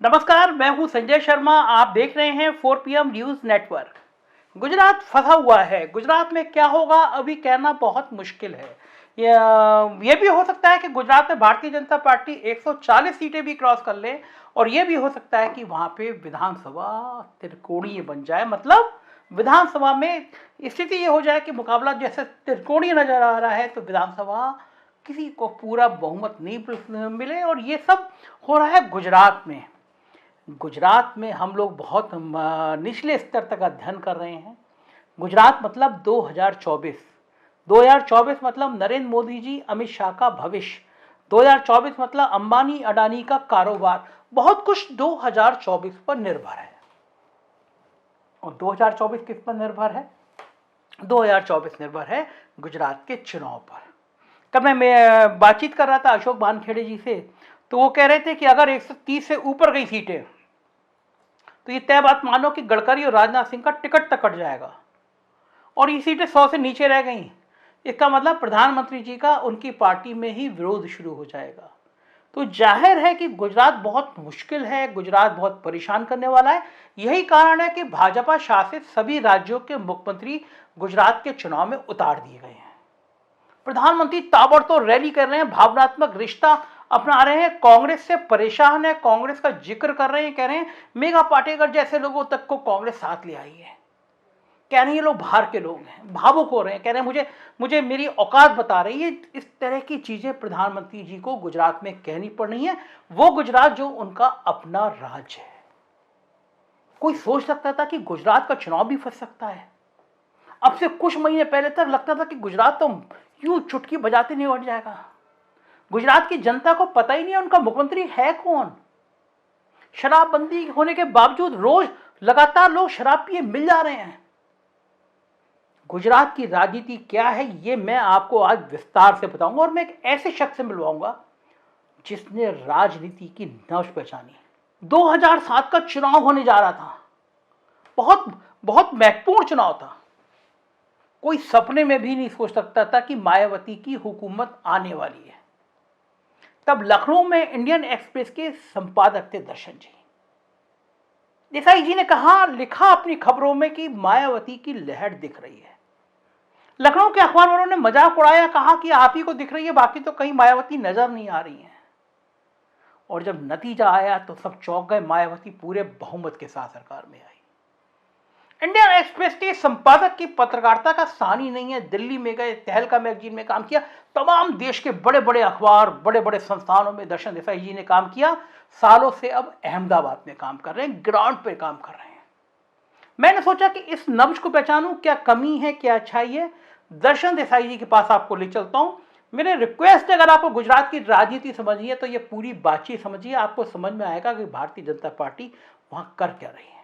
नमस्कार, मैं हूं संजय शर्मा। आप देख रहे हैं 4 PM न्यूज़ नेटवर्क। गुजरात फंसा हुआ है। गुजरात में क्या होगा अभी कहना बहुत मुश्किल है। ये भी हो सकता है कि गुजरात में भारतीय जनता पार्टी 140 सीटें भी क्रॉस कर ले, और ये भी हो सकता है कि वहां पे विधानसभा त्रिकोणीय बन जाए। मतलब विधानसभा में स्थिति ये हो जाए कि मुकाबला जैसे त्रिकोणीय नजर आ रहा है, तो विधानसभा किसी को पूरा बहुमत नहीं मिले। और ये सब हो रहा है गुजरात में। गुजरात में हम लोग बहुत निचले स्तर तक अध्ययन कर रहे हैं। गुजरात मतलब 2024। 2024 मतलब नरेंद्र मोदी जी अमित शाह का भविष्य। 2024 मतलब अंबानी अडानी का कारोबार। बहुत कुछ 2024 पर निर्भर है। और 2024 किस पर निर्भर है? 2024 निर्भर है गुजरात के चुनाव पर। कब मैं बातचीत कर रहा था अशोक वानखेड़े जी से, तो वो कह रहे थे कि अगर 130 से ऊपर गई सीटें तो ये तय बात मानो कि गडकरी और राजनाथ सिंह का टिकट तक कट जाएगा। और ये सीटें 100 से नीचे रह गई, इसका मतलब प्रधानमंत्री जी का उनकी पार्टी में ही विरोध शुरू हो जाएगा। तो जाहिर है कि गुजरात बहुत मुश्किल है, गुजरात बहुत परेशान करने वाला है। यही कारण है कि भाजपा शासित सभी राज्यों के मुख्यमंत्री गुजरात के चुनाव में उतार दिए गए हैं। प्रधानमंत्री ताबड़तोड़ रैली कर रहे हैं, भावनात्मक रिश्ता अपना रहे हैं, कांग्रेस से परेशान है, कांग्रेस का जिक्र कर रहे हैं, कह रहे हैं मेघा पाटेकर जैसे लोगों तक को कांग्रेस साथ ले आई है। कह रहे हैं ये लोग बाहर के लोग हैं, भावुक हो रहे हैं, कह रहे हैं मुझे मुझे मेरी औकात बता रही है। इस तरह की चीजें प्रधानमंत्री जी को गुजरात में कहनी पड़ रही है। वो गुजरात जो उनका अपना राज्य है। कोई सोच सकता था कि गुजरात का चुनाव भी फंस सकता है? अब से कुछ महीने पहले तक लगता था कि गुजरात तो यूं चुटकी बजाते नहीं उठ जाएगा। गुजरात की जनता को पता ही नहीं है उनका मुख्यमंत्री है कौन। शराबबंदी होने के बावजूद रोज लगातार लोग शराब पिए मिल जा रहे हैं। गुजरात की राजनीति क्या है ये मैं आपको आज विस्तार से बताऊंगा, और मैं एक ऐसे शख्स से मिलवाऊंगा जिसने राजनीति की नब्ज पहचानी। 2007 का चुनाव होने जा रहा था, बहुत बहुत महत्वपूर्ण चुनाव था। कोई सपने में भी नहीं सोच सकता था कि मायावती की हुकूमत आने वाली है। तब लखनऊ में इंडियन एक्सप्रेस के संपादक थे दर्शन जी। देसाई जी ने कहा, लिखा अपनी खबरों में कि मायावती की लहर दिख रही है। लखनऊ के अखबार वालों ने मजाक उड़ाया, कहा कि आप ही को दिख रही है, बाकी तो कहीं मायावती नजर नहीं आ रही है। और जब नतीजा आया तो सब चौंक गए, मायावती पूरे बहुमत के साथ सरकार में आई। इंडियन एक्सप्रेस के संपादक की पत्रकारिता का सानी नहीं है। दिल्ली में गए, तहलका मैगजीन में काम किया, तमाम देश के बड़े बड़े अखबार, बड़े बड़े संस्थानों में दर्शन देसाई जी ने काम किया। सालों से अब अहमदाबाद में काम कर रहे हैं, ग्राउंड पे काम कर रहे हैं। मैंने सोचा कि इस नब्ज को पहचानूं, क्या कमी है क्या अच्छाई है। दर्शन देसाई जी के पास आपको ले चलता हूं। मेरे रिक्वेस्ट है, अगर आपको गुजरात की राजनीति समझनी है तो ये पूरी बातचीत समझिए, आपको समझ में आएगा कि भारतीय जनता पार्टी वहां कर क्या रही है।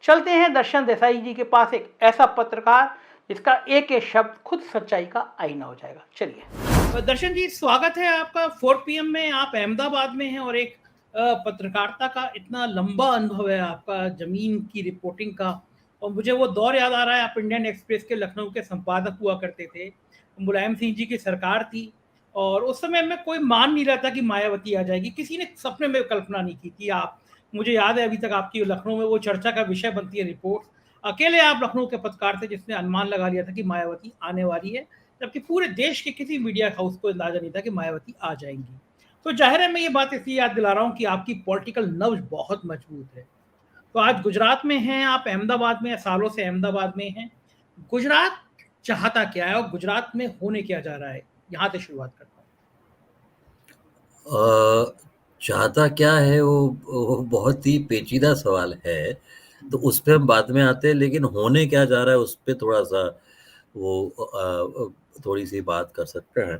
चलते हैं दर्शन देसाई जी के पास, एक ऐसा पत्रकार जिसका एक एक शब्द खुद सच्चाई का आईना हो जाएगा। चलिए दर्शन जी, स्वागत है आपका 4 PM में। आप अहमदाबाद में हैं और एक पत्रकारिता का इतना लंबा अनुभव है आपका, जमीन की रिपोर्टिंग का। और मुझे वो दौर याद आ रहा है, आप इंडियन एक्सप्रेस के लखनऊ के संपादक हुआ करते थे। मुलायम सिंह जी की सरकार थी और उस समय में कोई मान नहीं रहा था कि मायावती आ जाएगी। किसी ने सपने में कल्पना नहीं की थी। आप, मुझे याद है अभी तक आपकी लखनऊ में वो चर्चा का विषय बनती है रिपोर्ट। अकेले आप लखनऊ के पत्रकार थे जिसने अनुमान लगा लिया था कि मायावती आने वाली है, जबकि पूरे देश के किसी मीडिया हाउस को अंदाजा नहीं था कि मायावती आ जाएंगी। तो जाहिर है मैं ये बात इसलिए याद दिला रहा हूँ कि आपकी पॉलिटिकल नब्ज बहुत मजबूत है। तो आज गुजरात में हैं आप, अहमदाबाद में, सालों से अहमदाबाद में हैं। गुजरात चाहता क्या है और गुजरात में होने क्या जा रहा है, यहाँ से शुरुआत करता चाहता क्या है वो बहुत ही पेचीदा सवाल है, तो उस पे हम बाद में आते हैं। लेकिन होने क्या जा रहा है उस पे थोड़ा सा थोड़ी सी बात कर सकते हैं।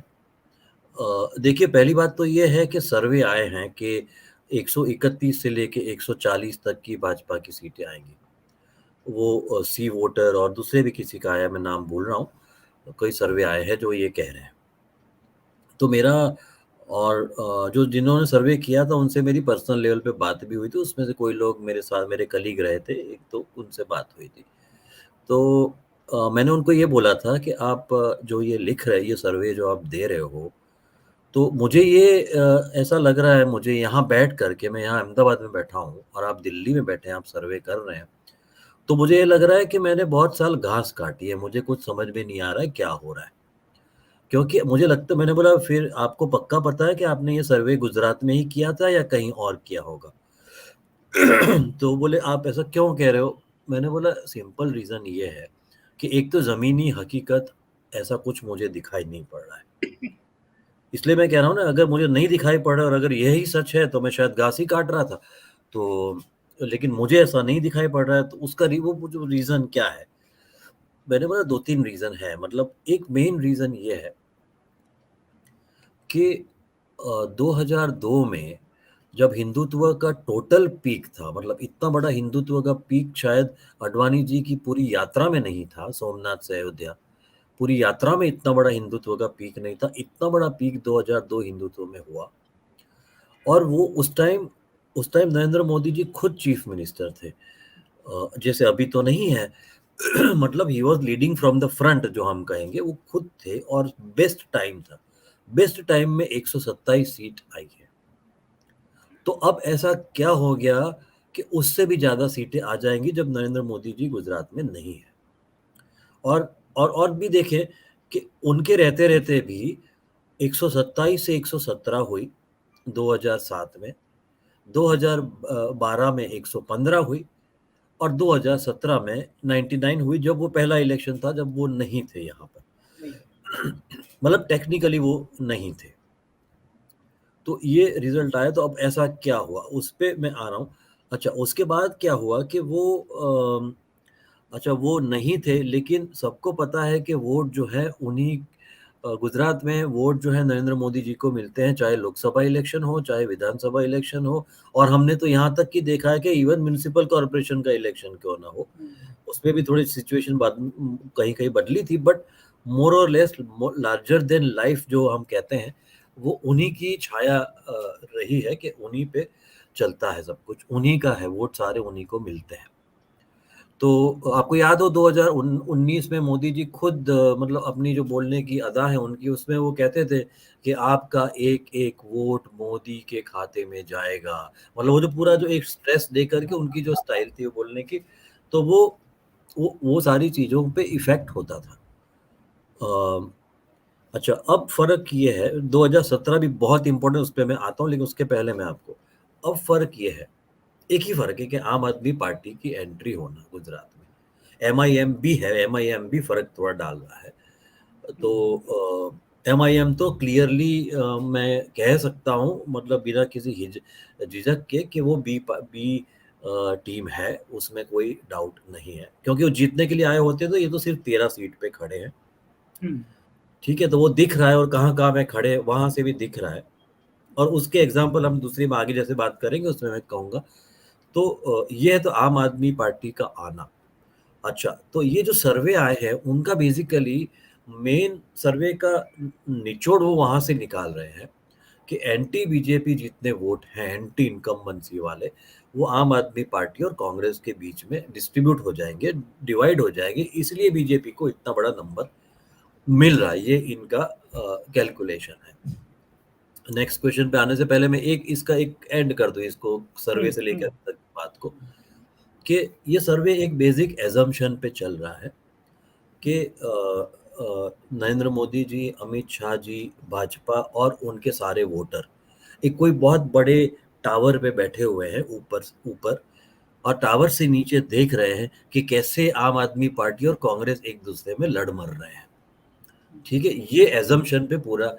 देखिए, पहली बात तो ये है कि सर्वे आए हैं कि 131 से लेके 140 तक की भाजपा की सीटें आएंगी। वो सी वोटर और दूसरे भी किसी का आया, मैं नाम भूल रहा हूँ। कई सर्वे आए हैं जो ये कह रहे हैं। तो मेरा और जो जिन्होंने सर्वे किया था उनसे मेरी पर्सनल लेवल पे बात भी हुई थी। उसमें से कोई लोग मेरे साथ, मेरे कलीग रहे थे एक, तो उनसे बात हुई थी। तो मैंने उनको ये बोला था कि आप जो ये लिख रहे, ये सर्वे जो आप दे रहे हो, तो मुझे ये ऐसा लग रहा है, मुझे यहाँ बैठ कर के, मैं यहाँ अहमदाबाद में बैठा हूँ और आप दिल्ली में बैठे हैं, आप सर्वे कर रहे हैं, तो मुझे ये लग रहा है कि मैंने बहुत साल घास काटी है, मुझे कुछ समझ में नहीं आ रहा है क्या हो रहा है। क्योंकि मुझे लगता, मैंने बोला फिर आपको पक्का पता है कि आपने ये सर्वे गुजरात में ही किया था या कहीं और किया होगा? तो बोले आप ऐसा क्यों कह रहे हो? मैंने बोला सिंपल रीज़न ये है कि एक तो ज़मीनी हकीकत ऐसा कुछ मुझे दिखाई नहीं पड़ रहा है। इसलिए मैं कह रहा हूँ ना, अगर मुझे नहीं दिखाई पड़ रहा और अगर यही सच है तो मैं शायद घास ही काट रहा था। तो लेकिन मुझे ऐसा नहीं दिखाई पड़ रहा है, तो उसका वो जो रीज़न क्या है? मैंने बोला 2-3 रीज़न है। मतलब एक मेन रीज़न ये है कि 2002 में जब हिंदुत्व का टोटल पीक था, मतलब इतना बड़ा हिंदुत्व का पीक शायद अडवाणी जी की पूरी यात्रा में नहीं था, सोमनाथ से अयोध्या। पूरी यात्रा में इतना बड़ा हिंदुत्व का पीक नहीं था, इतना बड़ा पीक 2002 हिंदुत्व में हुआ। और वो उस टाइम नरेंद्र मोदी जी खुद चीफ मिनिस्टर थे। जैसे अभी तो नहीं है। मतलब he was leading from the front, जो हम कहेंगे, वो खुद थे और बेस्ट टाइम था। बेस्ट टाइम में 127 सीट आई है। तो अब ऐसा क्या हो गया कि उससे भी ज़्यादा सीटें आ जाएँगी जब नरेंद्र मोदी जी गुजरात में नहीं है। और भी देखें कि उनके रहते-रहते भी 127 से 117 हुई 2007 में, 2012 में 115 हुई और 2017 में 99 हुई, जब वो पहला इलेक्शन था, जब वो नहीं थे यहाँ पर। मतलब टेक्निकली वो नहीं थे। तो ये रिजल्ट आया। तो अब ऐसा क्या हुआ, उस पे मैं आ रहा हूँ। अच्छा, उसके बाद क्या हुआ कि अच्छा वो नहीं थे, लेकिन सबको पता है कि वोट जो है उन्हीं गुजरात में वोट जो है नरेंद्र मोदी जी को मिलते हैं, चाहे लोकसभा इलेक्शन हो, चाहे विधानसभा इलेक्शन हो। और हमने तो यहाँ तक कि देखा है कि इवन म्युनिसिपल कॉर्पोरेशन का इलेक्शन क्यों ना हो, उसमें भी थोड़ी सिचुएशन बाद कहीं-कहीं बदली थी, बट मोर और लेस लार्जर देन लाइफ जो हम कहते हैं, वो उन्हीं की छाया रही है कि उन्हीं पे चलता है सब कुछ, उन्हीं का है, वोट सारे उन्हीं को मिलते हैं। तो आपको याद हो 2019 में मोदी जी खुद मतलब अपनी जो बोलने की अदा है उनकी, उसमें वो कहते थे कि आपका एक-एक वोट मोदी के खाते में जाएगा। मतलब वो जो पूरा जो एक स्ट्रेस दे कर के उनकी जो स्टाइल थी वो बोलने की, तो वो सारी चीज़ों पे इफ़ेक्ट होता था। अ, अच्छा, अब फ़र्क ये है, 2017 भी बहुत इम्पोर्टेंट, उस पे मैं आता हूँ, लेकिन उसके पहले मैं आपको, अब फ़र्क ये है, एक ही फ़र्क है कि आम आदमी पार्टी की एंट्री होना गुजरात में। एमआईएम भी है, एमआईएम भी फ़र्क थोड़ा डाल रहा है। तो एमआईएम तो क्लियरली मैं कह सकता हूँ, मतलब बिना किसी झिझक के, कि वो बी टीम है, उसमें कोई डाउट नहीं है। क्योंकि वो जीतने के लिए आए होते तो ये तो सिर्फ़ 13 सीट पे खड़े हैं। ठीक है, तो वो दिख रहा है, और कहाँ-कहाँ पे खड़े हैं, वहाँ से भी दिख रहा है। और उसके एग्ज़ाम्पल हम दूसरी में आगे जैसे बात करेंगे, उसमें मैं कहूँगा। तो ये है तो आम आदमी पार्टी का आना। अच्छा, तो ये जो सर्वे आए हैं, उनका बेसिकली मेन सर्वे का निचोड़ वो वहाँ से निकाल रहे हैं कि एंटी बीजेपी जितने वोट हैं, एंटी इनकम्बेंसी वाले, वो आम आदमी पार्टी और कांग्रेस के बीच में डिस्ट्रीब्यूट हो जाएँगे, डिवाइड हो जाएँगे, इसलिए बीजेपी को इतना बड़ा नंबर मिल रहा है। ये इनका कैलकुलेशन है। नेक्स्ट क्वेश्चन पे आने से पहले मैं इसका एक एंड कर दूँ इसको, सर्वे से लेकर तक बात को, कि ये सर्वे एक बेसिक असम्पशन पे चल रहा है कि नरेंद्र मोदी जी, अमित शाह जी, भाजपा और उनके सारे वोटर एक कोई बहुत बड़े टावर पे बैठे हुए हैं, ऊपर ऊपर, और टावर से नीचे देख रहे हैं कि कैसे आम आदमी पार्टी और कांग्रेस एक दूसरे में लड़ मर रहे हैं। ठीक है, ये असम्पशन पे पूरा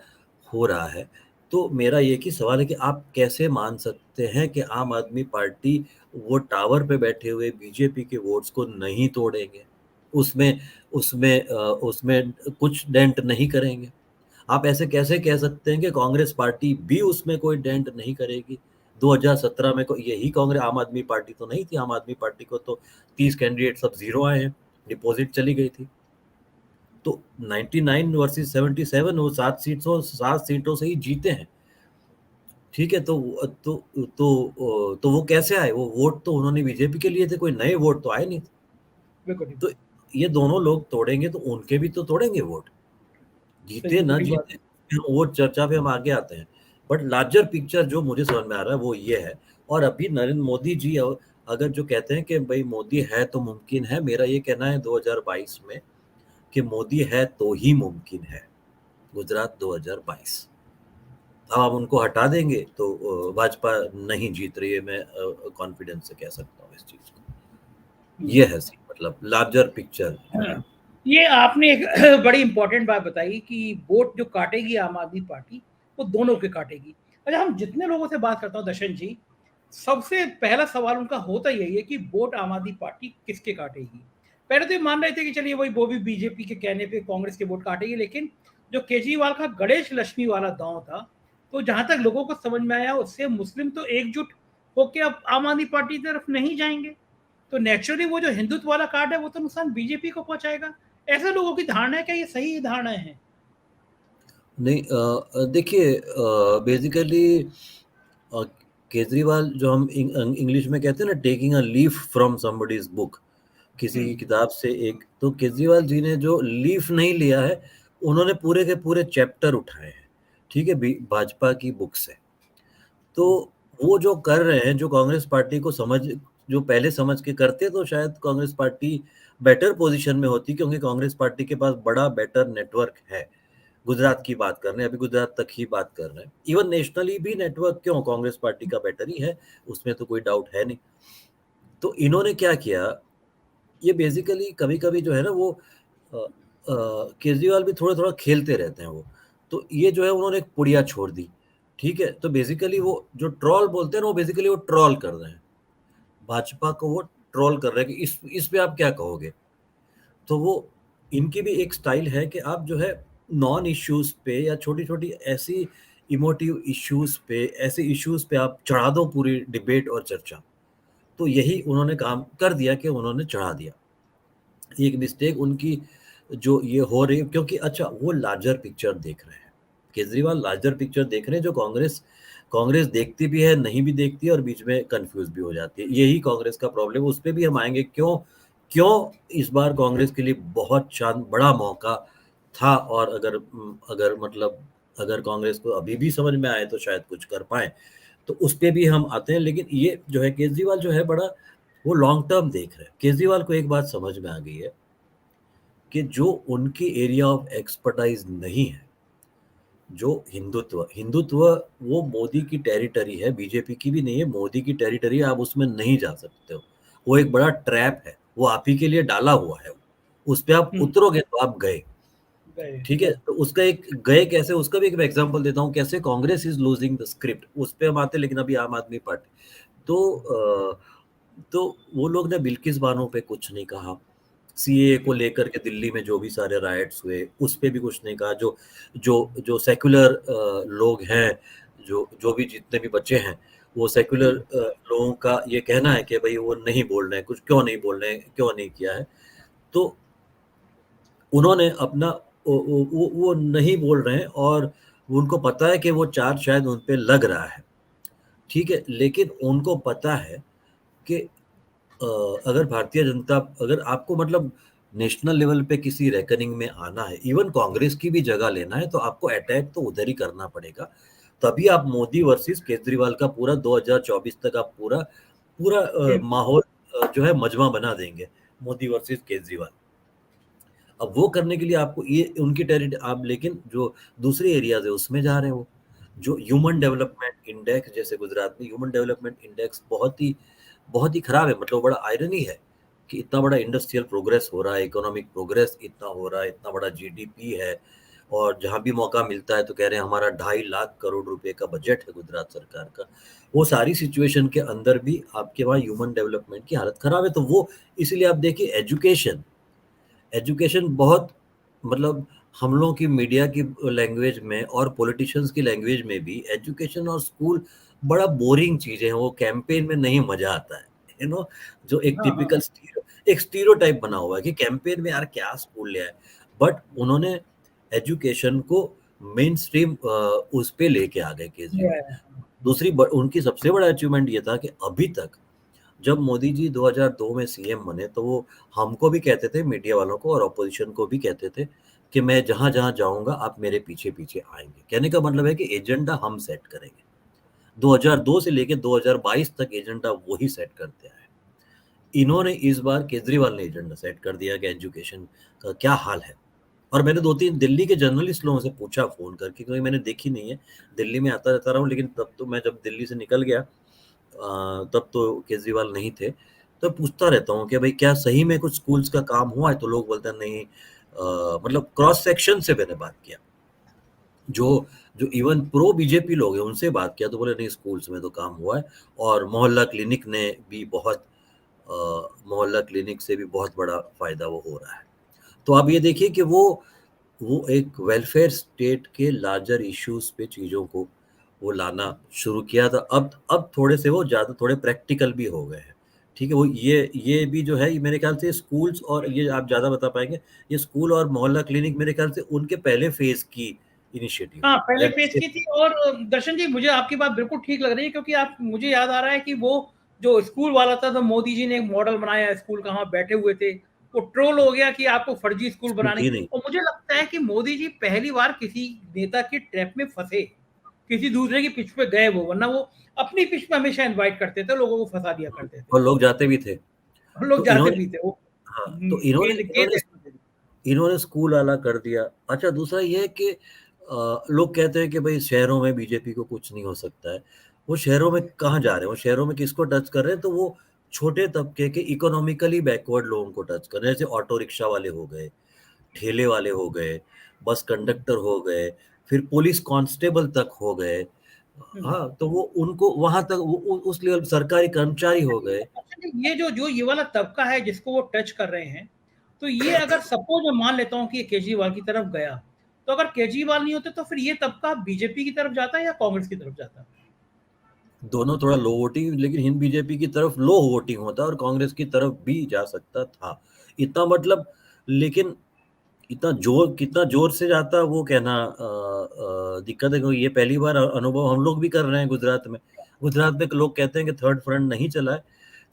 हो रहा है। तो मेरा एक ही सवाल है कि आप कैसे मान सकते हैं कि आम आदमी पार्टी वो टावर पे बैठे हुए बीजेपी के वोट्स को नहीं तोड़ेंगे? उसमें उसमें कुछ डेंट नहीं करेंगे? आप ऐसे कैसे कह सकते हैं कि कांग्रेस पार्टी भी उसमें कोई डेंट नहीं करेगी? 2017 में को यही कांग्रेस, आम आदमी पार्टी तो नहीं थी, आम आदमी पार्टी को तो 30 कैंडिडेट सब ज़ीरो आए हैं, डिपॉज़िट चली गई थी। तो 99 वर्सेस 77, वो 7 सीटों से ही जीते हैं। ठीक है, तो वो कैसे आए? वो वोट तो उन्होंने बीजेपी के लिए थे, कोई नए वोट तो आए नहीं। बिल्कुल। तो ये दोनों लोग तोड़ेंगे तो उनके भी तो तोड़ेंगे वोट, जीते बिल्कुल ना बड़ी बात जीते, है। वो चर्चा पे हम आगे आते हैं। बट लार्जर पिक्चर जो मुझे समझ में आ रहा है वो ये है। और अभी नरेंद्र मोदी जी अगर जो कहते हैं कि भाई मोदी है तो मुमकिन है, मेरा ये कहना है 2022 में कि मोदी है तो ही मुमकिन है गुजरात 2022। अब आप उनको हटा देंगे तो भाजपा नहीं जीत रही है, मैं कॉन्फिडेंस से कह सकता हूँ इस चीज को। ये है सी मतलब लार्जर पिक्चर जो है। ये आपने एक बड़ी इंपॉर्टेंट बात बताई कि वोट जो काटेगी आम आदमी पार्टी वो दोनों के काटेगी। अच्छा, हम जितने लोगों से बात करता हूँ दर्शन जी, सबसे पहला सवाल उनका होता यही है कि वोट आम आदमी पार्टी किसके काटेगी। पहले तो ये मान रहे थे कि चलिए वही वो भी बीजेपी के कहने पे कांग्रेस के वोट काटेगी, लेकिन जो केजरीवाल का गणेश लक्ष्मी वाला दांव था, तो जहां तक लोगों को समझ में आया उससे मुस्लिम तो एकजुट होकर अब आम आदमी पार्टी की तरफ नहीं जाएंगे, तो नेचुरली वो जो हिंदुत्व वाला कार्ड है वो तो नुकसान बीजेपी को पहुंचाएगा। ऐसे लोगों की धारणा है, क्या ये सही धारणाएं हैं? नहीं, देखिए बेसिकली केजरीवाल जो हम इंग्लिश में कहते हैं ना, taking a leaf from somebody's book, किसी की किताब से एक, तो केजरीवाल जी ने जो लीफ नहीं लिया है, उन्होंने पूरे के पूरे चैप्टर उठाए हैं, ठीक है, भाजपा की बुक से। तो वो जो कर रहे हैं, जो कांग्रेस पार्टी को समझ, जो पहले समझ के करते तो शायद कांग्रेस पार्टी बेटर पोजीशन में होती, क्योंकि कांग्रेस पार्टी के पास बड़ा बेटर नेटवर्क है। गुजरात की बात कर रहे हैं, अभी गुजरात तक ही बात कर रहे हैं, इवन नेशनली भी नेटवर्क क्यों कांग्रेस पार्टी का बेटर ही है, उसमें तो कोई डाउट है नहीं। तो इन्होंने क्या किया, ये बेसिकली कभी कभी जो है ना वो केजरीवाल भी थोड़ा थोड़ा खेलते रहते हैं वो, तो ये जो है उन्होंने एक पुड़िया छोड़ दी, ठीक है। तो बेसिकली वो जो ट्रॉल बोलते हैं ना, वो बेसिकली वो ट्रॉल कर रहे हैं भाजपा को, वो ट्रॉल कर रहे हैं कि इस पे आप क्या कहोगे। तो वो इनकी भी एक स्टाइल है कि आप जो है नॉन इश्यूज पे या छोटी छोटी ऐसी इमोटिव इश्यूज पे, ऐसे इश्यूज पे आप चढ़ा दो पूरी डिबेट और चर्चा। तो यही उन्होंने काम कर दिया कि उन्होंने चढ़ा दिया। एक मिस्टेक उनकी जो ये हो रही है, क्योंकि अच्छा वो लार्जर पिक्चर देख रहे हैं, केजरीवाल लार्जर पिक्चर देख रहे हैं, जो कांग्रेस कांग्रेस देखती भी है, नहीं भी देखती है, और बीच में कंफ्यूज भी हो जाती है। यही कांग्रेस का प्रॉब्लम, उस पे भी हम आएंगे, क्यों क्यों इस बार कांग्रेस के लिए बहुत बड़ा मौका था। और अगर अगर मतलब अगर कांग्रेस को अभी भी समझ में आए तो शायद कुछ कर पाए, तो उस पे भी हम आते हैं। लेकिन ये जो है केजरीवाल जो है बड़ा वो लॉन्ग टर्म देख रहे हैं। केजरीवाल को एक बात समझ में आ गई है कि जो उनकी एरिया ऑफ एक्सपर्टाइज नहीं है, जो हिंदुत्व हिंदुत्व वो मोदी की टेरिटरी है, बीजेपी की भी नहीं है, मोदी की टेरिटरी है, आप उसमें नहीं जा सकते हो। वो एक बड़ा ट्रैप है, वो आप ही के लिए डाला हुआ है, उस पे आप उतरोगे तो आप गए, ठीक है। तो उसका एक गए कैसे, उसका भी एक एग्जांपल देता हूँ, कैसे Congress is losing the script, उस पे हम आते हैं। लेकिन अभी आम आदमी पार्टी, तो तो वो लोग ने बिल्किस बानो पे कुछ नहीं कहा, सीए को लेकर के दिल्ली में जो भी सारे राइट्स हुए उस पे भी कुछ नहीं कहा। जो जो जो सेक्युलर लोग हैं, जो जो भी जितने भी बच्चे हैं, वो सेक्युलर लोगों का ये कहना है कि भाई वो नहीं बोल रहे हैं कुछ, क्यों नहीं बोल रहे हैं, क्यों नहीं किया है। तो उन्होंने अपना वो नहीं बोल रहे हैं, और उनको पता है कि वो चार्ज शायद उन पे लग रहा है, ठीक है। लेकिन उनको पता है कि अगर भारतीय जनता, अगर आपको मतलब नेशनल लेवल पे किसी रेकनिंग में आना है, इवन कांग्रेस की भी जगह लेना है, तो आपको अटैक तो उधर ही करना पड़ेगा। तभी आप मोदी वर्सेस केजरीवाल का पूरा 2024 तक आप पूरा पूरा माहौल जो है मजमा बना देंगे, मोदी वर्सेस केजरीवाल। अब वो करने के लिए आपको ये उनकी टेरिटरी आप, लेकिन जो दूसरे एरियाज है उसमें जा रहे हो। जो ह्यूमन डेवलपमेंट इंडेक्स, जैसे गुजरात में ह्यूमन डेवलपमेंट इंडेक्स बहुत ही खराब है। मतलब बड़ा आयरनी है कि इतना बड़ा इंडस्ट्रियल प्रोग्रेस हो रहा है, इकोनॉमिक प्रोग्रेस इतना हो रहा है, इतना बड़ा जीडीपी है, और जहाँ भी मौका मिलता है तो कह रहे हैं हमारा 2.5 लाख करोड़ रुपए का बजट है गुजरात सरकार का। वो सारी सिचुएशन के अंदर भी आपके वहाँ ह्यूमन डेवलपमेंट की हालत खराब है। तो वो इसीलिए आप देखिए एजुकेशन एजुकेशन बहुत, मतलब हम लोगों की मीडिया की लैंग्वेज में और पॉलिटिशियंस की लैंग्वेज में भी एजुकेशन और स्कूल बड़ा बोरिंग चीजें हैं। वो कैंपेन में नहीं मजा आता है, जो एक हाँ हाँ। टिपिकल एक स्टीरियोटाइप बना हुआ है कि कैंपेन में यार क्या स्कूल ले आए। बट उन्होंने एजुकेशन को मेन स्ट्रीम उस पे लेके आ गए केजरीवाल। उनकी सबसे बड़ा अचीवमेंट ये था कि अभी तक, जब मोदी जी 2002 में सीएम बने, तो वो हमको भी कहते थे, मीडिया वालों को और ऑपोजिशन को भी कहते थे कि मैं जहाँ-जहाँ जाऊँगा आप मेरे पीछे-पीछे आएँगे। कहने का मतलब है कि एजेंडा हम सेट करेंगे। 2002 से लेके 2022 तक एजेंडा वो ही सेट करते आए। इन्होंने इस बार केजरीवाल ने एजेंडा सेट कर दिया कि एजुकेशन का क्या हाल है। और मैंने 2-3 दिल्ली के जर्नलिस्ट लोगों से पूछा फ़ोन करके, क्योंकि मैंने देखी नहीं है। दिल्ली में आता रहता रहा हूँ, लेकिन तब तो मैं जब दिल्ली से निकल गया तब तो केजरीवाल नहीं थे। तो पूछता रहता हूँ कि भाई क्या सही में कुछ स्कूल्स का काम हुआ है? तो लोग बोलते हैं नहीं। मतलब क्रॉस सेक्शन से मैंने बात किया। जो जो इवन प्रो बीजेपी लोग हैं उनसे बात किया तो बोले नहीं, स्कूल्स में तो काम हुआ है। और मोहल्ला क्लिनिक ने भी बहुत अ, मोहल्ला क्लिनिक से भी बहुत बड़ा फ़ायदा वो हो रहा है। तो आप ये देखिए कि वो एक वेलफेयर स्टेट के लार्जर इश्यूज़ पे चीज़ों को वो लाना शुरू किया था। अब थोड़े से वो ज़्यादा थोड़े प्रैक्टिकल भी हो गए हैं। ठीक है? वो ये भी जो है, ये मेरे ख़्याल से स्कूल्स, और ये आप ज़्यादा बता पाएँगे, ये स्कूल और मोहल्ला क्लिनिक मेरे ख़्याल से उनके पहले फ़ेज़ की इनिशिएटिव हाँ, है। पहले दैट फेज़ से की थी। और दर्शन जी, मुझे आपकी बात बिल्कुल ठीक लग रही है, क्योंकि आप मुझे याद आ रहा है कि वो जो स्कूल वाला था, तो मोदी जी ने एक मॉडल बनाया स्कूल का, वहाँ बैठे हुए थे। वो ट्रोल हो गया कि आपको फर्जी स्कूल स्कूल बनाने। थी नहीं। और मुझे लगता है कि मोदी जी पहली बार किसी नेता की ट्रैप में फँसे, किसी दूसरे की पिच पे गए वो, वरना वो अपनी पिच पे हमेशा इनवाइट करते थे, लोगों को फँसा दिया करते थे। और लोग जाते भी थे। और लोग तो जाते इन्होंने भी थे वो। हाँ, तो इन्होंने गेंद इन्होंने इन्होंने स्कूल वाला कर दिया। अच्छा, दूसरा ये है कि लोग कहते हैं कि भई शहरों में बीजेपी को कुछ नहीं हो सकता है। वो शहरों में कहाँ जा रहे हैं? वो शहरों में किसको टच कर रहे हैं? तो वो छोटे तबके के इकोनॉमिकली बैकवर्ड लोगों को टच कर रहे हैं। जैसे ऑटो रिक्शा वाले हो गए, ठेले वाले हो गए, बस कंडक्टर हो गए, फिर पुलिस कांस्टेबल तक हो गए। हुँ। हाँ, तो वो उनको वहाँ तक वो उ उस लेवल सरकारी कर्मचारी हो गए। अच्छा जी, ये जो जो ये वाला तबका है जिसको वो टच कर रहे हैं, तो ये अगर सपोज़ मैं मान लेता हूँ कि ये केजरीवाल की तरफ गया, तो अगर केजरीवाल नहीं होते तो फिर ये तबका बीजेपी की तरफ जाता या कांग्रेस की तरफ जाता? दोनों थोड़ा लो वोटिंग, लेकिन हिंद बीजेपी की तरफ लो वोटिंग होता और कांग्रेस की तरफ भी जा सकता था। इतना मतलब, लेकिन कितना ज़ोर से जाता वो कहना दिक्कत है, क्योंकि ये पहली बार अनुभव हम लोग भी कर रहे हैं गुजरात में। गुजरात में लोग कहते हैं कि थर्ड फ्रंट नहीं चला है।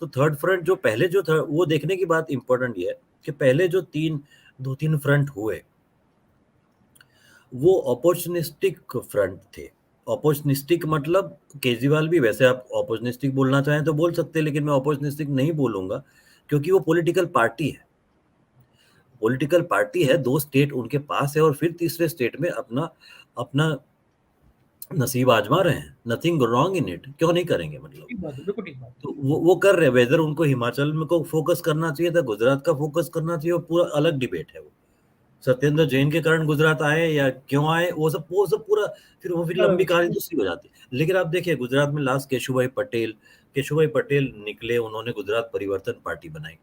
तो थर्ड फ्रंट जो पहले जो था वो देखने की बात इम्पोर्टेंट ये है कि पहले जो 2-3 फ्रंट हुए, वो अपॉर्चुनिस्टिक फ्रंट थे। अपॉर्चुनिस्टिक मतलब केजरीवाल भी, वैसे आप अपॉर्चुनिस्टिक बोलना चाहें तो बोल सकते हैं, लेकिन मैं अपॉर्चुनिस्टिक नहीं बोलूँगा, क्योंकि वो पॉलिटिकल पार्टी है। पॉलिटिकल पार्टी है, 2 स्टेट उनके पास है और फिर तीसरे स्टेट में अपना अपना नसीब आज़मा रहे हैं। नथिंग रॉन्ग इन इट, क्यों नहीं करेंगे मतलब। ठीक बात है, बिल्कुल ठीक बात है। तो वो कर रहे हैं, वेदर उनको हिमाचल में को फ़ोकस करना चाहिए था, गुजरात का फ़ोकस करना चाहिए, वो पूरा अलग डिबेट है वो। सत्येंद्र जैन के कारण गुजरात आए या क्यों आए, वो सब पूरा फिर लंबी कहानी दूसरी हो जाती है। लेकिन आप देखिए गुजरात में लास्ट केशुभाई पटेल निकले, उन्होंने गुजरात परिवर्तन पार्टी बनाई।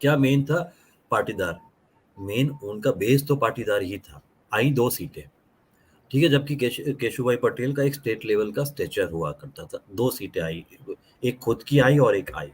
क्या मेन था? पाटीदार। मेन उनका बेस तो पाटीदार ही था। आई 2 सीटें, ठीक है? जबकि केशुभाई पटेल का एक स्टेट लेवल का स्टेचर हुआ करता था। 2 सीटें आई, एक खुद की आई और एक आई।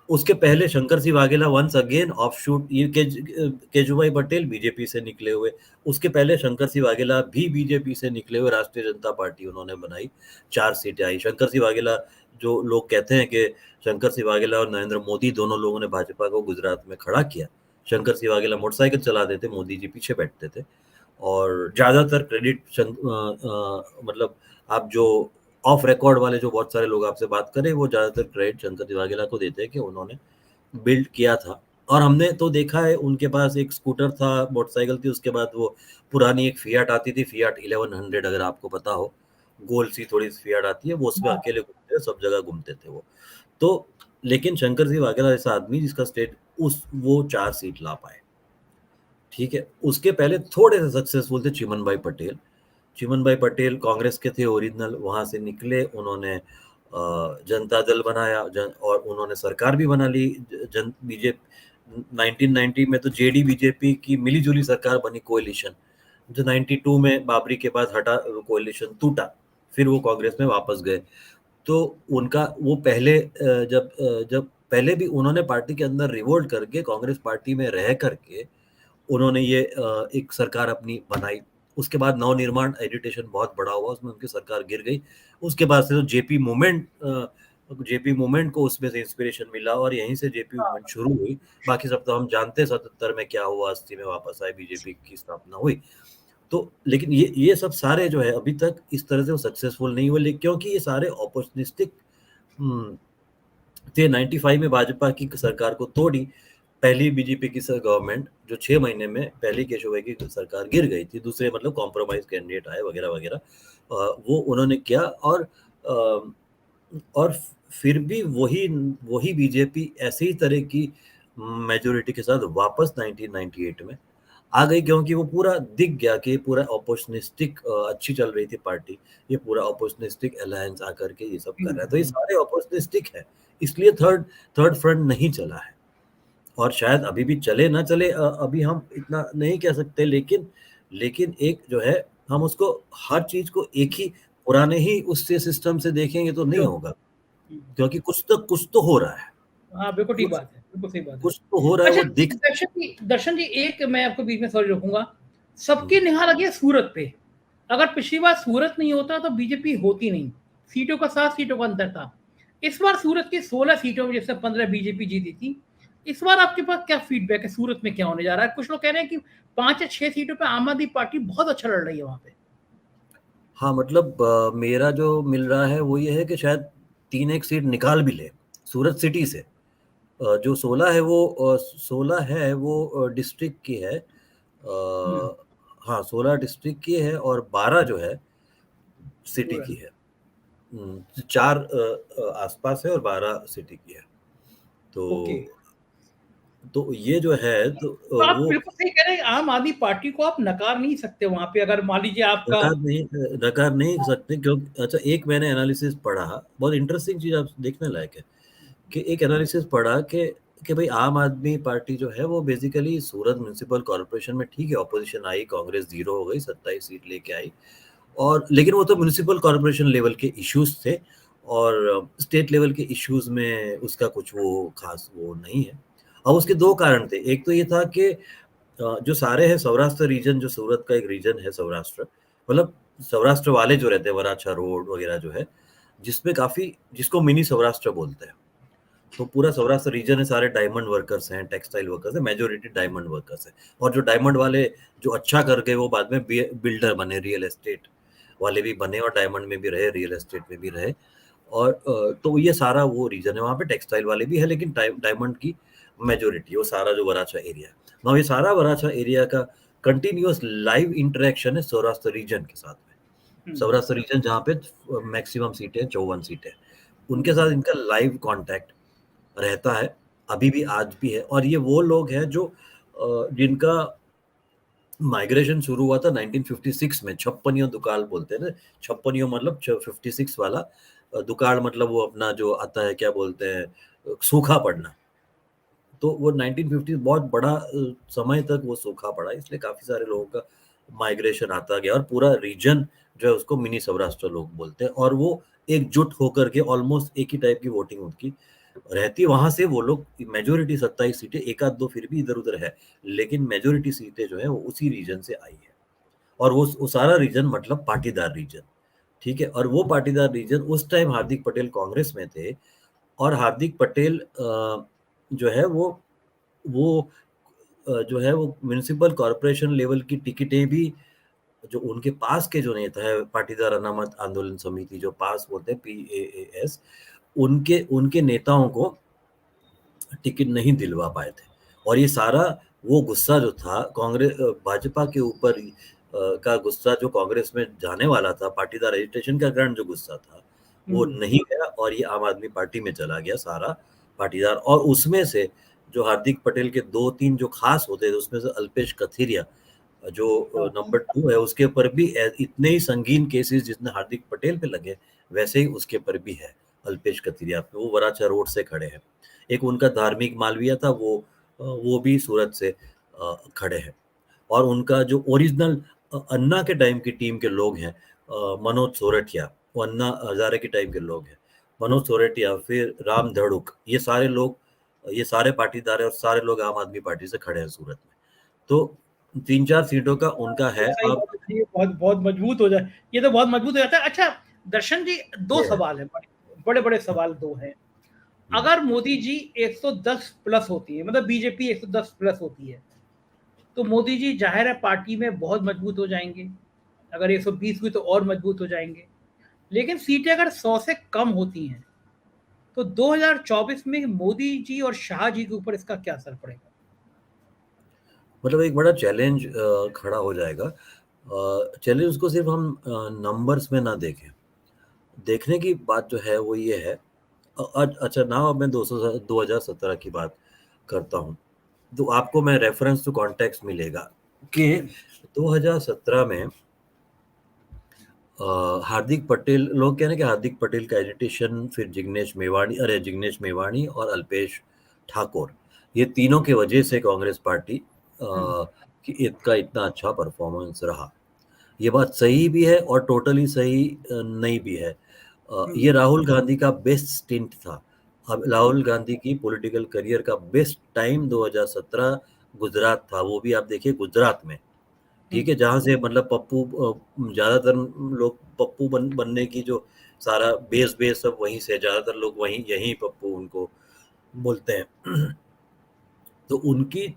उसके पहले Shankar Singh Vaghela once again offshoot, ये केजुभाई पटेल बीजेपी से निकले हुए। उसके पहले शंकर सिंह वाघेला भी बीजेपी से निकले हुए, राष्ट्रीय जनता पार्टी उन्होंने बनाई, 4 सीटें आई। शंकर सिंह वाघेला, जो लोग कहते हैं कि शंकर सिंह वाघेला और नरेंद्र मोदी दोनों लोगों ने भाजपा को गुजरात में खड़ा किया। शंकर सिंह वाघेला मोटरसाइकिल चलाते थे, मोदी जी पीछे बैठते थे। और ज़्यादातर क्रेडिट मतलब आप जो ऑफ रिकॉर्ड वाले जो बहुत सारे लोग आपसे बात करें, वो ज़्यादातर क्रेडिट शंकर वाघेला को देते हैं कि उन्होंने बिल्ड किया था। और हमने तो देखा है उनके पास एक स्कूटर था, मोटरसाइकिल थी, उसके बाद वो पुरानी एक फिएट आती थी, फिएट 1100, अगर आपको पता हो, गोल सी थोड़ी-सी फिएट आती है, वो उसमें हाँ, अकेले घूमते, सब जगह घूमते थे वो। तो लेकिन शंकर सिंह वाघेला जैसा आदमी जिसका स्टेट उस वो 4 सीट ला पाए, ठीक है? उसके पहले थोड़े से सक्सेसफुल थे चिमन भाई पटेल। चिमन भाई पटेल कांग्रेस के थे ओरिजिनल, वहाँ से निकले, उन्होंने जनता दल बनाया, और उन्होंने सरकार भी बना ली। जन बीजेपी 1990 में तो जेडी बीजेपी की मिली-जुली सरकार बनी, कोएलिशन। जो 92 में बाबरी के बाद हटा, कोएलिशन टूटा, फिर वो कांग्रेस में वापस गए। तो उनका वो पहले जब पहले भी उन्होंने पार्टी के अंदर रिवोल्ट करके कांग्रेस पार्टी में रह करके उन्होंने ये एक सरकार अपनी बनाई। उसके बाद नवनिर्माण एजिटेशन बहुत बड़ा हुआ, उसमें उनकी सरकार गिर गई। उसके बाद से जो जेपी मूवमेंट जेपी मूवमेंट को उसमें से इंस्पिरेशन मिला और यहीं से जेपी मूवमेंट शुरू हुई। बाकी सब तो हम जानते हैं 77 में क्या हुआ, 80 में वापस आए, बीजेपी की स्थापना हुई। तो लेकिन ये सब सारे जो है अभी तक इस तरह से वो सक्सेसफुल नहीं हुए, क्योंकि ये सारे ऑपोर्चुनिस्टिक थे। 95 में भाजपा की सरकार को तोड़ी पहली बीजेपी की गवर्नमेंट, जो 6 महीने में पहली केशव भाई की सरकार गिर गई थी, दूसरे मतलब कॉम्प्रोमाइज कैंडिडेट आए वगैरह वगैरह, वो उन्होंने किया। और फिर भी वही बीजेपी ऐसे ही तरह की मेजोरिटी के साथ वापस 1998 में आ गई, क्योंकि वो पूरा दिख गया कि पूरा ऑपोर्चुनिस्टिक अच्छी चल रही थी पार्टी, ये पूरा ऑपोर्चुनिस्टिक अलायंस आकर के ये सब कर रहा है। तो ये सारे ऑपोर्चुनिस्टिक है, इसलिए थर्ड फ्रंट नहीं चला है। और शायद अभी भी चले ना चले, अभी हम इतना नहीं कह सकते, लेकिन एक जो है हम उसको हर चीज को एक ही पुराने ही उससे सिस्टम से देखेंगे तो नहीं होगा, क्योंकि कुछ तो हो रहा है। हाँ, बिल्कुल ठीक कुछ बात है, बिल्कुल सही बात है। कुछ तो हो रहा है, अच्छा वो दिख। दर्शन जी, एक मैं आपको बीच में सॉरी रोकूंगा। सबकी निगाह लगी है सूरत पे। अगर पिछली बार सूरत नहीं होता तो बीजेपी होती नहीं। सीटों का 7 सीटों का अंतर था। इस बार सूरत की 16 सीटों में जैसे 15 बीजेपी जीती थी। इस बार आपके पास क्या फीडबैक है, सूरत में क्या होने जा रहा है? कुछ लोग कह रहे हैं कि 5 या 6 सीटों पे आम आदमी पार्टी बहुत अच्छा लड़ रही है वहां पे। हाँ, मतलब मेरा जो मिल रहा है वो ये है कि शायद 3 एक सीट निकाल भी ले सूरत सिटी से। जो 16 है वो डिस्ट्रिक्ट की है। हाँ, 16 डिस्ट्रिक्ट की है और 12 जो है सिटी की है। 4 आसपास है और 12 सिटी की है। ओके। तो ये जो है तो तो आप वो बिल्कुल सही कह रहे हैं, आम आदमी पार्टी को आप नकार नहीं सकते वहां पे, अगर मान लीजिए आपका। नकार नहीं सकते, क्योंकि अच्छा, एक मैंने एनालिसिस पढ़ा, बहुत इंटरेस्टिंग चीज आप देखने लायक है, कि एक एनालिसिस पढ़ा कि भाई आम आदमी पार्टी जो है वो बेसिकली सूरत म्युनिसिपल कॉर्पोरेशन में ठीक है, ऑपोजिशन आई, कांग्रेस 0 हो गई, 27 सीट लेके आई, और लेकिन वो तो म्युनिसिपल कॉर्पोरेशन लेवल के इश्यूज थे, और स्टेट लेवल के इश्यूज में उसका कुछ वो खास वो नहीं है। अब उसके 2 कारण थे। एक तो ये था कि जो सारे हैं सौराष्ट्र रीजन, जो सूरत का एक रीजन है सौराष्ट्र, मतलब सौराष्ट्र वाले जो रहते हैं, वराछा रोड वगैरह जो है, जिसमें काफी, जिसको मिनी सौराष्ट्र बोलते हैं, तो पूरा सौराष्ट्र रीजन है, सारे डायमंड वर्कर्स हैं, टेक्सटाइल वर्कर्स हैं, मेजोरिटी डायमंड वर्कर्स हैं। और जो डायमंड वाले जो अच्छा कर गए वो बाद में बिल्डर बने, रियल एस्टेट वाले भी बने, और डायमंड में भी रहे, रियल एस्टेट में भी रहे। और तो ये सारा वो रीजन है, वहाँ पे टेक्सटाइल वाले भी है, लेकिन डायमंड की मेजोरिटी, वो सारा जो वराछा एरिया है ना, ये सारा वराछा एरिया का कंटिन्यूअस लाइव इंटरेक्शन है सौराष्ट्र रीजन के साथ में। सौराष्ट्र रीजन जहाँ पे मैक्सिमम सीटें 54 सीटें, उनके साथ इनका लाइव कांटेक्ट रहता है, अभी भी आज भी है। और ये वो लोग हैं जो जिनका माइग्रेशन शुरू हुआ था 1956 में, छप्पनियों दुकाल बोलते हैं ना, छप्पनियों मतलब 56 वाला, दुकाल मतलब वो अपना जो आता है, क्या बोलते हैं, सूखा पड़ना। तो वो 1950 बहुत बड़ा समय तक वो सूखा पड़ा, इसलिए काफी सारे लोगों का माइग्रेशन आता गया, और पूरा रीजन जो है उसको मिनी सौराष्ट्र लोग बोलते हैं, और वो एकजुट होकर के ऑलमोस्ट एक ही टाइप की वोटिंग उनकी रहती है। वहां से वो लोग मेजोरिटी 27 सीटें, एक आध दो फिर भी इधर उधर है, लेकिन मेजोरिटी सीटें जो है वो उसी रीजन से आई है। और वो सारा रीजन मतलब पाटीदार रीजन, ठीक है। और वो पाटीदार रीजन उस टाइम हार्दिक पटेल कांग्रेस में थे, और हार्दिक पटेल जो है वो जो है वो म्युनिसिपल कॉर्पोरेशन लेवल की टिकटें भी, जो उनके पास के जो नेता है, पाटीदार अनामत आंदोलन समिति, जो पास बोलते हैं, PAAS, उनके उनके नेताओं को टिकट नहीं दिलवा पाए थे। और ये सारा वो गुस्सा जो था कांग्रेस भाजपा के ऊपर का गुस्सा, जो कांग्रेस में जाने वाला था, पाटीदार रजिस्ट्रेशन का कारण जो गुस्सा था, वो नहीं गया, और ये आम आदमी पार्टी में चला गया सारा पाटीदार। और उसमें से जो हार्दिक पटेल के 2-3 जो खास होते थे, उसमें से अल्पेश कथीरिया जो नंबर 2 है, उसके ऊपर भी इतने ही संगीन केसेस जितने हार्दिक पटेल पे लगे, वैसे ही उसके पर भी है, अल्पेश कथीरिया पे। वो वराछा रोड से खड़े हैं। एक उनका धार्मिक मालवीय था, वो भी सूरत से खड़े हैं। और उनका जो ओरिजिनल अन्ना के टाइम की टीम के लोग हैं, मनोज सोरठिया, वो अन्ना हजारे के टाइम के लोग हैं, मनोज सोरठिया, फिर राम धड़ुक, ये सारे लोग, ये सारे पाटीदार है, और सारे लोग आम आदमी पार्टी से खड़े हैं सूरत में। तो 3-4 सीटों का उनका है। सही अब बात है, ये बहुत बहुत मजबूत हो जाए, ये तो बहुत मजबूत हो जाता है। अच्छा दर्शन जी, दो ये है। सवाल है, बड़े बड़े सवाल दो हैं। अगर मोदी जी 110 प्लस होती है, मतलब बीजेपी 110 प्लस होती है, तो मोदी जी जाहिर है पार्टी में बहुत मजबूत हो जाएंगे। अगर 120 हुई तो और मजबूत हो जाएंगे। लेकिन सीटें अगर 100 से कम होती हैं तो 2024 में मोदी जी और शाह जी के ऊपर इसका क्या असर पड़ेगा? मतलब एक बड़ा चैलेंज खड़ा हो जाएगा। चैलेंज उसको सिर्फ हम नंबर्स में ना देखें। देखने की बात जो है वो ये है। अच्छा नाउ अब मैं 2017 की बात करता हूँ। तो आपको मैं रेफरेंस टू कॉन्टेक्स्ट मिलेगा कि 2017 में हार्दिक पटेल, लोग कह रहे हैं कि हार्दिक पटेल का एजिटेशन, फिर जिग्नेश मेवाणी और अल्पेश ठाकुर, ये तीनों की वजह से कांग्रेस पार्टी कि इसका इतना अच्छा परफॉर्मेंस रहा। ये बात सही भी है और टोटली सही नहीं भी है। ये राहुल गांधी का बेस्ट स्टिंट था। अब राहुल गांधी की पॉलिटिकल करियर का बेस्ट टाइम 2017 गुजरात था, वो भी आप देखिए गुजरात में, ठीक है, जहां से मतलब पप्पू ज्यादातर लोग पप्पू बनने की जो सारा बेस सब वहीं से, ज्यादातर लोग वहीं यहीं पप्पू उनको बोलते हैं। तो उनकी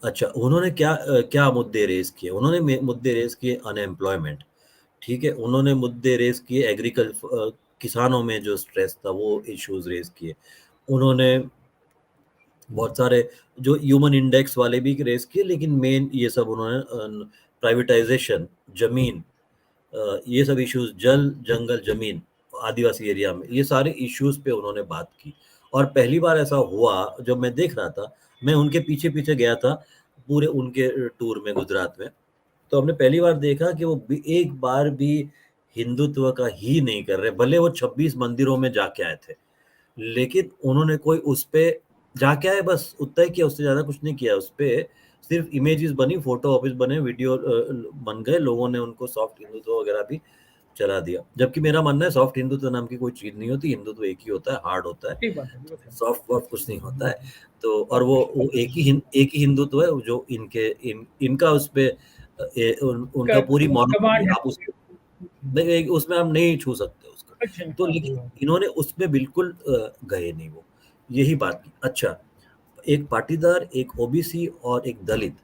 अच्छा उन्होंने क्या मुद्दे रेस किए? उन्होंने मुद्दे रेस किए अनएम्प्लॉयमेंट, ठीक है, उन्होंने मुद्दे रेस किए किसानों में जो स्ट्रेस था वो इश्यूज रेस किए। उन्होंने बहुत सारे जो ह्यूमन इंडेक्स वाले भी रेस किए, लेकिन मेन ये सब उन्होंने प्राइवेटाइजेशन, जमीन, ये सब इश्यूज, जल जंगल जमीन आदिवासी एरिया में, ये सारे इश्यूज पे उन्होंने बात की। और पहली बार ऐसा हुआ जब मैं देख रहा था, मैं उनके पीछे पीछे गया था पूरे उनके टूर में गुजरात में, तो हमने पहली बार देखा कि वो एक बार भी हिंदुत्व का ही नहीं कर रहे। भले वो 26 मंदिरों में जाके आए थे, लेकिन उन्होंने कोई उस पे जाके आए, बस उतना ही किया, उससे ज्यादा कुछ नहीं किया। उस पे सिर्फ इमेजेस बनी, फोटो ऑफिस बने, वीडियो बन गए, लोगों ने उनको सॉफ्ट हिंदुत्व वगैरह भी चला दिया। जबकि मेरा मानना है सॉफ्ट हिंदुत्व नाम की कोई चीज नहीं होती, हिंदुत्व एक ही होता है, हार्ड होता है, ठीक बात है, बिल्कुल सही। सॉफ्ट वॉफ्ट कुछ नहीं होता है। तो और बात वो एक ही हिंदुत्व है जो इनका उस पे उनका पूरी मोनोपोली, कमांड है। आप उस नहीं, उसमें हम नहीं छू सकते उसको। अच्छा, तो हाँ, लेकिन इन्होंने उसमें बिल्कुल गए नहीं, वो यही बात की। अच्छा, एक पाटीदार, एक ओबीसी और एक दलित,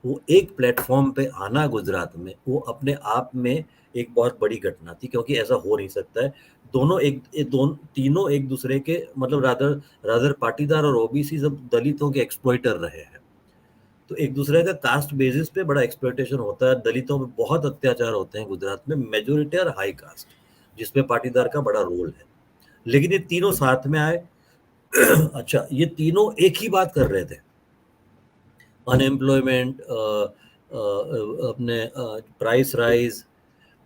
वो एक प्लेटफॉर्म पे आना गुजरात में, वो अपने आप में एक बहुत बड़ी घटना थी, क्योंकि ऐसा हो नहीं सकता है। तीनों एक दूसरे के मतलब रादर रादर पाटीदार और ओबीसी सब दलितों के एक्सप्लॉइटर रहे हैं। तो एक दूसरे का कास्ट बेसिस पे बड़ा एक्सप्लॉइटेशन होता है, दलितों पे बहुत अत्याचार होते हैं गुजरात में, मेजोरिटी और हाई कास्ट, जिसमें पाटीदार का बड़ा रोल है। लेकिन ये तीनों साथ में आए। अच्छा, ये तीनों एक ही बात कर रहे थे, अनएम्प्लॉयमेंट, अपने प्राइस राइज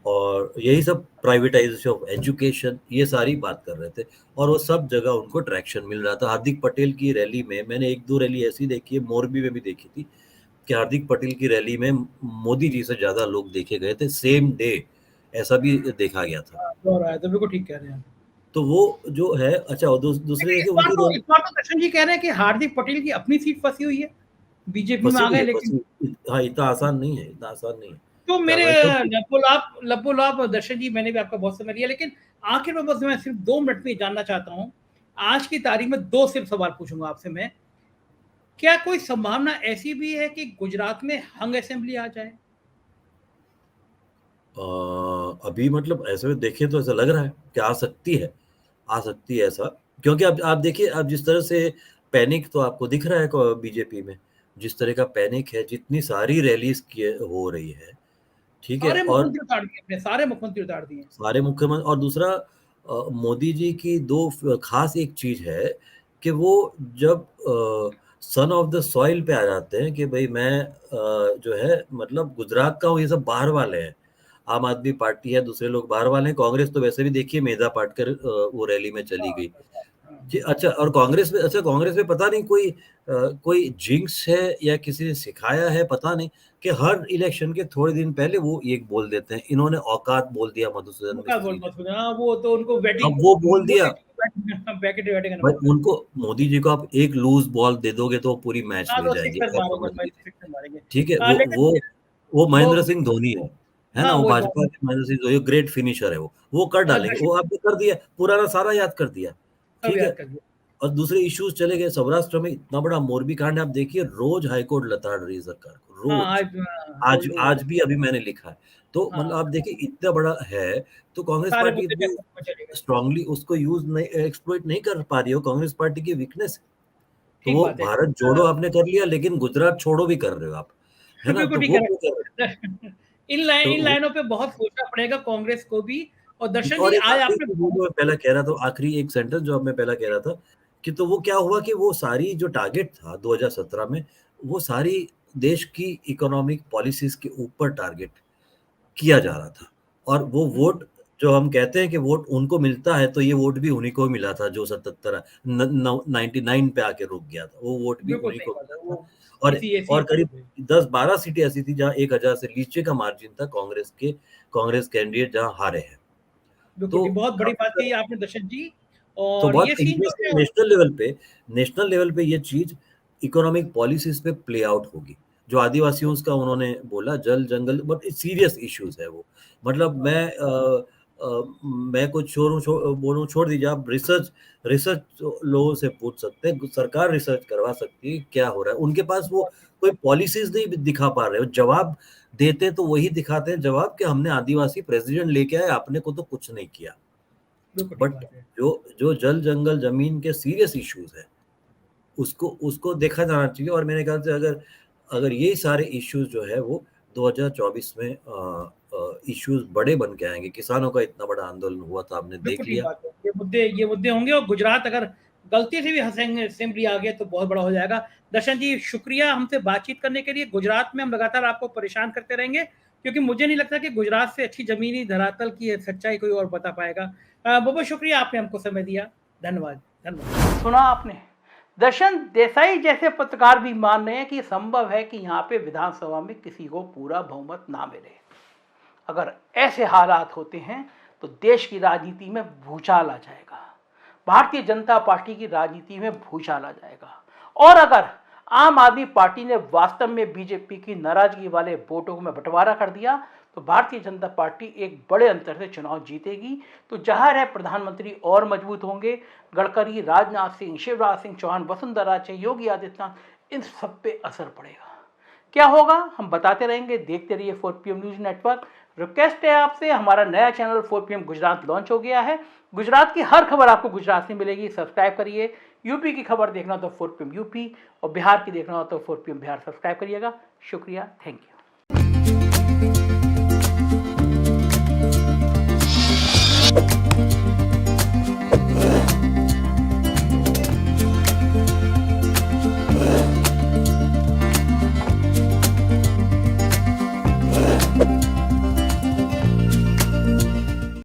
और यही सब, प्राइवेटाइजेशन ऑफ एजुकेशन, ये सारी बात कर रहे थे। और वो सब जगह उनको ट्रैक्शन मिल रहा था। हार्दिक पटेल की रैली में, मैंने एक दो रैली ऐसी देखी है, मोरबी में भी देखी थी, कि हार्दिक पटेल की रैली में मोदी जी से ज्यादा लोग देखे गए थे सेम डे, ऐसा भी देखा गया था। हो रहा है, तो बिल्कुल ठीक कह रहे हैं। तो वो जो है, अच्छा, और दूसरे लेकिन देखिए उनकी इस बार तो दर्शन जी कह रहे हैं कि हार्दिक पटेल की अपनी सीट फंसी हुई है, बीजेपी में फंसी आ हुई गए है, लेकिन। हाँ, इतना आसान नहीं है, इतना आसान नहीं है। तो इतना मेरे आसान क्योंकि लबोलाब दर्शन जी, मैंने भी आपका बहुत समय लिया, लेकिन आखिर में बस मैं सिर्फ 2 मिनट में जानना चाहता हूँ। आज की तारीख में दो सिर्फ सवाल पूछूंगा आपसे मैं। क्या कोई संभावना ऐसी भी है कि गुजरात में हंग असेंबली आ जाए? अभी मतलब ऐसे देखें तो ऐसा लग रहा है कि आ सकती है, आ सकती है ऐसा। क्योंकि अब आप देखिए, अब जिस तरह से पैनिक तो आपको दिख रहा है बीजेपी में, जिस तरह का पैनिक है, जितनी सारी रैलीज किए हो रही है, ठीक है, सारे और मुख्यमंत्री उतार दिए अपने, सारे मुख्यमंत्री उतार दिए। सारे मुख्यमंत्री। और दूसरा, मोदी जी की दो खास एक चीज है कि वो जब सन ऑफ द सॉइल पे आ जाते हैं कि भाई मैं जो है मतलब गुजरात का हूँ, ये सब बाहर वाले हैं, आम आदमी पार्टी है, दूसरे लोग बाहर वाले हैं, कांग्रेस तो वैसे भी देखिए मेधा पाटकर वो रैली में चली गई। जी, अच्छा, और कांग्रेस में पता नहीं कोई जिंक्स है या किसी ने सिखाया है, पता नहीं, कि हर इलेक्शन के थोड़े दिन पहले वो एक बोल देते हैं, इन्होंने औकात बोल दिया मधुसूदन मुका बोल मिस्त्री ने। मत बोल, हाँ, वो तो उनको अब वो बोल दिया, बैटिंग करना भाई पड़ता है। उनको, मोदी जी को आप एक लूज बॉल दे दोगे तो वो पूरी मैच हाँ, ले तो जाएंगे, सिक्सर आप मारेंगे समझ भाई, लीजिए, सिक्सर मारेंगे। ठीक है, लेकिन वो वो महेंद्र सिंह धोनी है। है ना? हाँ, वो वो भाजपा बहुत के मदद से जो ये ग्रेट फिनिशर है वो कर डालेंगे। दर्शन वो आपने कर दिया, पुराना सारा याद कर दिया, सब ठीक याद है? कर दिया। और दूसरे इश्यूज़ चले गए, सौराष्ट्र में इतना बड़ा मोरबी कांड है, आप देखिए रोज़ हाई कोर्ट लताड़ रही है सरकार को, हाँ, रोज़। आज रोज रोज आज भी अभी मैंने लिखा है। तो हाँ, मतलब आप देखिए इतना बड़ा है, तो कांग्रेस सारे पार्टी मुद्दे इतनी नेतृत्व में चले गए। स्ट्रांगली उसको यूज़ नहीं एक्सप्लॉइट नहीं कर पा रही है, वो कांग्रेस पार्टी की वीकनेस है। तो ठीक वो बात है। भारत जोड़ो आपने कर लिया, लेकिन गुजरात छोड़ो भी कर रहे हो आप, है ना? बिल्कुल तो ठीक वो कह क्यों कर रहे हो? रहे हैं। तो इन वो लाइनों पे बहुत सोचना पड़ेगा कांग्रेस को भी। और दर्शन जी और एक आज आखिरी आपने चीज़ जो बहुत मैं पहले कह रहा था, आखिरी एक सेंटेंस जो अब मैं पहले कह रहा था, कि तो वो क्या हुआ कि वो सारी जो टारगेट था 2017 में, वो सारी देश की इकोनॉमिक पॉलिसीज़ के ऊपर टारगेट किया जा रहा था। और वो वोट जो हम कहते हैं कि वोट उनको मिलता है, तो ये वोट भी उन्हीं को मिला था जो 77 न नौ 99 पे आके रुक गया था। वो वोट भी बिल्कुल उन्हीं सही को बात है। मिला वो था। और ऐसी करीब बात है। 10-12 सीटें ऐसी थी जहाँ 1000 से नीचे का मार्जिन था कांग्रेस कैंडिडेट जहाँ हारे हैं। बिल्कुल तो ठीक, बहुत बड़ी काफ़ी बात कही सारे आपने दर्शन जी। तो और बहुत ये सीन जो इंटरेस्टिंग है नेशनल लेवल पे ये चीज़ इकोनॉमिक पॉलिसीज़ पे प्ले आउट होगी। जो आदिवासियों का उन्होंने बोला जल, जंगल बट सीरियस इश्यूज़ है वो। मतलब मैं कुछ बोलूँ छोड़ दीजिए आप रिसर्च लोगों से पूछ सकते हैं, सरकार रिसर्च करवा सकती है क्या हो रहा है। उनके पास वो कोई पॉलिसीज़ नहीं दिखा पा रहे हो। जवाब देते तो वही दिखाते हैं जवाब कि हमने आदिवासी प्रेसिडेंट लेके आए, आपने को तो कुछ नहीं किया। बिल्कुल ठीक बट बात है। जो जो जल, जंगल, ज़मीन के सीरियस इश्यूज़ हैं, उसको उसको देखा जाना चाहिए और मेरे ख्याल से अगर अगर ये सारे इश्यूज़ जो है वो 2024 में इश्यूज़ बड़े बन के आएँगे। किसानों का इतना बड़ा आंदोलन हुआ था, आपने बिल्कुल देख ठीक लिया। बात है। ये मुद्दे होंगे और गुजरात अगर गलती से भी असेंबली आ गया तो बहुत बड़ा हो जाएगा। दर्शन जी शुक्रिया हमसे बातचीत करने के लिए। गुजरात में हम लगातार आपको परेशान करते रहेंगे क्योंकि मुझे नहीं लगता कि गुजरात से अच्छी ज़मीनी धरातल की सच्चाई कोई और बता पाएगा। बहुत-बहुत शुक्रिया आपने हमको समय दिया। धन्यवाद, धन्यवाद। सुना आपने? दर्शन देसाई जैसे पत्रकार भी मान रहे हैं कि संभव है कि यहाँ पे विधानसभा में किसी को पूरा बहुमत ना मिले। अगर ऐसे हालात होते हैं तो देश की राजनीति में भूचाल आ जाएगा, भारतीय जनता पार्टी की राजनीति में भूचाल आ जाएगा। और अगर आम आदमी पार्टी ने वास्तव में बीजेपी की नाराजगी वाले वोटों में बंटवारा कर दिया तो भारतीय जनता पार्टी एक बड़े अंतर से चुनाव जीतेगी। तो जाहिर है प्रधानमंत्री और मजबूत होंगे। गडकरी, राजनाथ सिंह, शिवराज सिंह चौहान, वसुंधरा राजे, योगी आदित्यनाथ, इन सब पे असर पड़ेगा। क्या होगा हम बताते रहेंगे। देखते रहिए 4PM न्यूज नेटवर्क। रिक्वेस्ट है आपसे, हमारा नया चैनल 4PM गुजरात लॉन्च हो गया है। गुजरात की हर खबर आपको गुजरात से मिलेगी, सब्सक्राइब करिए। यूपी की खबर देखना हो तो 4PM यूपी और बिहार की देखना हो तो 4PM बिहार सब्सक्राइब करिएगा। शुक्रिया, थैंक यू।